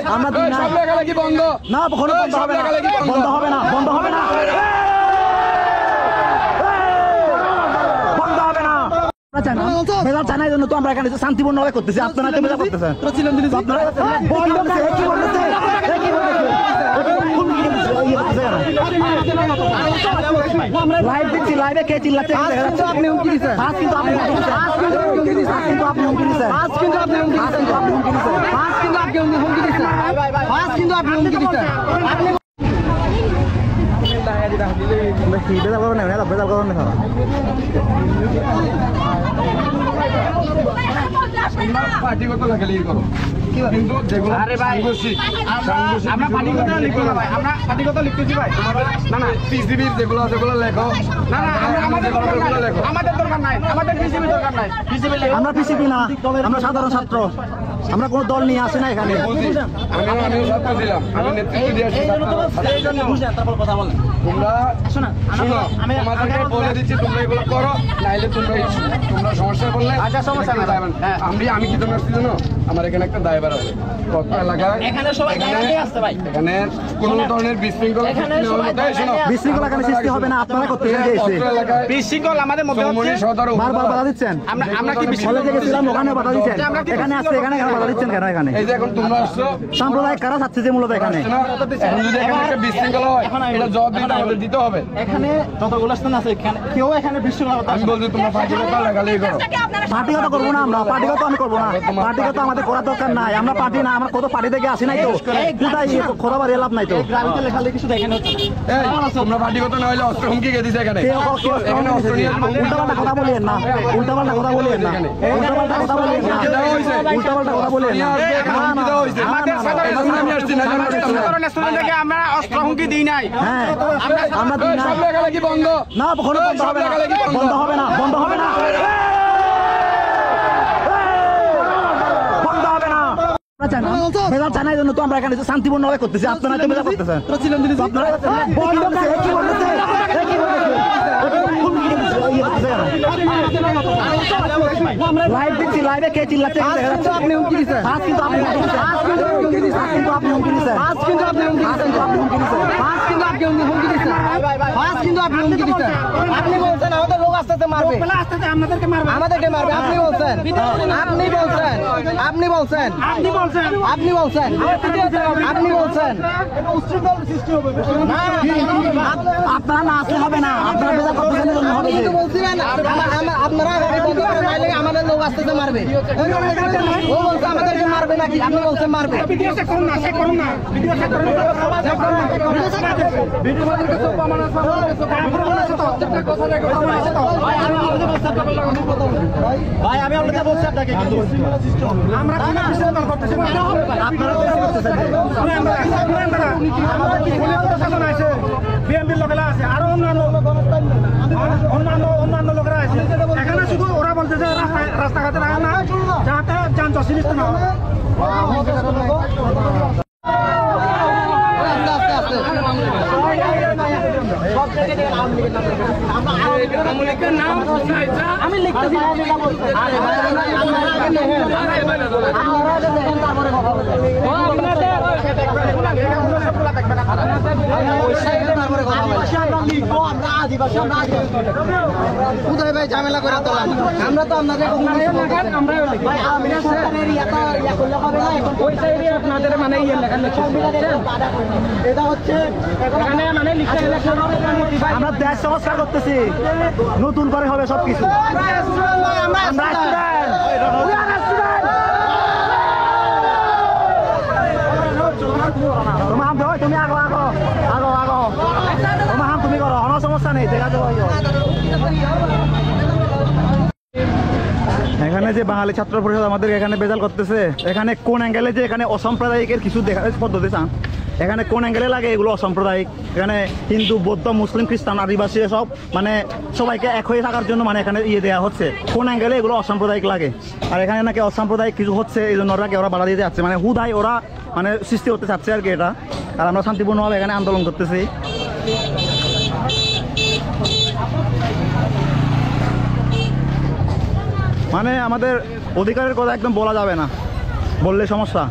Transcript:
আমরা দিই না বন্ধ না কখনো বন্ধ হবে না বন্ধ হবে না বন্ধ হবে না বন্ধ হবে না বেজাল জানাই জন্য তো আমরা এখানে শান্তিপূর্ণ ভাবে করতেছি আপনারা তো বেজাল করতেছেন লাইভ দিচ্ছি লাইভে কে চিল্লাচ্ছে আপনি হুমকি দিচ্ছেন কিন্তু আপনি হুমকি দিচ্ছেন কিন্তু আপনি হুমকি দিচ্ছেন কিন্তু আপনি হুমকি দিচ্ছেন কিন্তু আপনি হুমকি দিচ্ছেন বেজাল করো না বেজাল করো না পার্টিগত লেখালেখি করো কিন্তু যেগুলো আমরা পার্টিগত লিখবো না ভাই আমরা পার্টিগত লিখতেছি ভাই না না পিসিবির যেগুলো যেগুলো লেখো না না আমাদের লেখো আমাদের দরকার নাই আমাদের পিসিবি দরকার নাই পিসিবি আমরা পিসিবি না আমরা সাধারণ ছাত্র আমরা কোনো দল নিয়ে আসি না এখানে আমিও ছাত্র ছিলাম আমি নেতৃত্ব দিয়ে আসি তারপর কথা বলেন তোমরা শোনো তোমাদেরকে বলে দিচ্ছি তোমরা এগুলো করো নাইলে তোমরা সমস্যা করলে আচ্ছা সমস্যা নাই আমি কি তোমরা জানো আমার এখানে একটা দায়ভার আছে কত এলাকায় এখানে সবাই দায়ভারই আছে ভাই এখানে কোন ধরনের বিশৃঙ্খলা বিশৃঙ্খলা এখানে সৃষ্টি হবে না আপনারা করতে গিয়েছে বিশৃঙ্খলা আমাদের মধ্যে হচ্ছে বারবার বাধা দিচ্ছেন আমরা কি কলেজে গেছিলাম ওখানে বাধা দিচ্ছেন এখানে আসছে এখানে বাধা দিচ্ছেন কেন এখানে এই যে এখন তোমরা আসছো সাম্প্রদায়িক কারা থাকছে যে মূলত এখানে এখন যদি এখানে একটা বিশৃঙ্খলা হয় এটা জবাব আমাদের দিতে হবে এখানে যতগুলো স্থান আছে এখানে কেউ এখানে বিশৃঙ্খলা আমি বলছি তোমরা পার্টিগত লেখালেখি করো পার্টিগত করবো না আমরা পার্টিগত আমি করবো না পার্টিগত আমাদের করার দরকার নাই আমরা পার্টি না আমরা কত পার্টি থেকে আসি নাই তো কোথায় খোদা বাড়ি লাভ নাই তো লেখালেখি শুধু এখানে হচ্ছে তোমরা পার্টিগত না হলে অস্ত্র হুমকি দিয়ে দিছে এখানে উল্টাপাল্টা কথা বলিয়েন না উল্টাপাল্টা কথা বলিয়েন না উল্টাপাল্টা কথা বলিয়েন না উল্টাপাল্টা কথা বলিয়েন না আমরা অস্ত্র হুমকি দিই নাই হ্যাঁ আমরা দিই না বন্ধ না কখনো বন্ধ হবে না বন্ধ হবে না বন্ধ হবে না বন্ধ হবে না বেজাল জানাই জন্য তো আমরা এখানে শান্তিপূর্ণ ভাবে করতেছি আপনারা তো বেজাল করতেছেন লাইভ দিচ্ছি লাইভে কে চিল্লাচ্ছে আপনি হুমকি দিচ্ছেন কিন্তু আপনি হুমকি দিচ্ছেন কিন্তু আপনি হুমকি দিচ্ছেন কিন্তু আপনি হুমকি দিচ্ছেন কিন্তু আপনি হুমকি দিচ্ছেন আপনি বলছেন আমাদের লোক আস্তে মারবে আমাদেরকে মারবে আমাদেরকে মারবে আপনি বলছেন আপনি বলছেন আপনি বলছেন আপনি বলছেন আপনি বলছেন আপনি বলছেন উচ্ছৃঙ্খল সৃষ্টি হবে আপনারা না আসলে হবে না আপনারা বেজাল করতেছেন জন্য হবে বলছিলেন আপনারা আমাদের লোক আস্তে মারবে ও বলছে আমাদেরকে মারবে নাকি আপনি বলছেন মারবে ভিডিও চেক করুন না চেক করুন না ভিডিও চেক করুন ভিডিও আমাদেরকে সব আমাদের ভাই আমি আপনাকে বলছি আপনাকে কিন্তু আমরা কোন বিষয়ে করতেছি আপনারা করতেছেন আমরা কি শাসন আছে বিএমপির লোকেরা আছে আরো অন্যান্য লোকেরা আছে এখানে শুধু ওরা বলছে যে রাস্তাঘাটে রাখা না যাতে যান চসিলিস্ত না আমি লিখতে কোথায় ভাই ঝামেলা করে আমরা তো আপনাদের মানে এটা হচ্ছে আমরা দেশ সংস্কার করতেছি নতুন করে হবে সবকিছু তুমি আগো আগো আগো আগো তোমার তুমি করো কোনো সমস্যা নেই দেখা যাবো এখানে যে বাঙালি ছাত্র পরিষদ আমাদের এখানে বেজাল করতেছে এখানে কোন অ্যাঙ্গেলে যে এখানে অসাম্প্রদায়িকের কিছু দেখার পদ্ধতি চান এখানে কোন অ্যাঙ্গেলে লাগে এগুলো অসাম্প্রদায়িক এখানে হিন্দু বৌদ্ধ মুসলিম খ্রিস্টান আদিবাসী সব মানে সবাইকে এক হয়ে থাকার জন্য মানে এখানে দেওয়া হচ্ছে কোন অ্যাঙ্গেলে এগুলো অসাম্প্রদায়িক লাগে আর এখানে নাকি অসাম্প্রদায়িক কিছু হচ্ছে এই জন্য ওরা বাধা দিতে যাচ্ছে মানে হুদাই ওরা মানে সৃষ্টি করতে চাচ্ছে আর কি এটা আর আমরা শান্তিপূর্ণভাবে এখানে আন্দোলন করতেছি মানে আমাদের অধিকারের কথা একদম বলা যাবে না বললে সমস্যা